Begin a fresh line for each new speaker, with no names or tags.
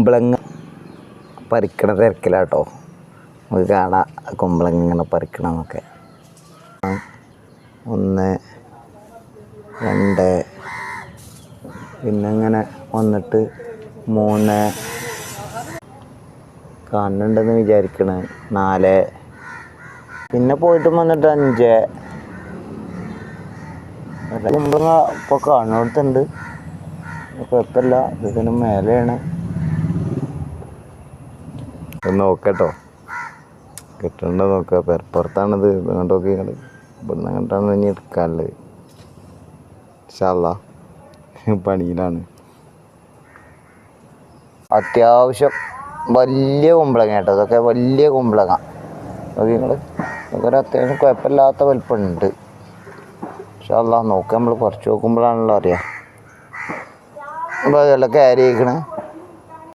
കുമ്പളങ്ങ പറിക്കണ തിരക്കിലാട്ടോ. നമുക്ക് കാണാം കുമ്പളങ്ങ ഇങ്ങനെ പറിക്കണമെന്നൊക്കെ. 1 2 പിന്നെ ഇങ്ങനെ വന്നിട്ട് 3 കാണുന്നുണ്ടെന്ന് വിചാരിക്കണേ, 4 പിന്നെ പോയിട്ടും വന്നിട്ട് 5. കുമ്പളങ്ങ ഇപ്പോൾ കാണുന്നിടത്തുണ്ട്, കുഴപ്പമില്ല. ഇതിന് മേലെയാണ്. നോക്കട്ടോ കിട്ടണ്ടോ നോക്കുക. പെരപ്പുറത്താണിത്. ഇങ്ങോട്ടൊക്കെ ഇവിടുന്ന് അങ്ങോട്ടാണ് ഇനി എടുക്കാനുള്ളത്. ഇൻഷാ അല്ലാഹ് പണിയിലാണ്. അത്യാവശ്യം വലിയ കുമ്പളങ്ങ കേട്ടോ. ഇതൊക്കെ വലിയ കുമ്പളങ്ങ. നോക്കി നിങ്ങൾ, ഇതൊക്കെ ഒരു അത്യാവശ്യം കുഴപ്പമില്ലാത്ത വലിപ്പമുണ്ട്. ഇൻഷാ അല്ലാഹ് നോക്കാം. നമ്മൾ പറിച്ച് നോക്കുമ്പോഴാണല്ലോ അറിയാം. അപ്പോൾ അതെല്ലാം ക്യാരി ചെയ്യിക്കണേ.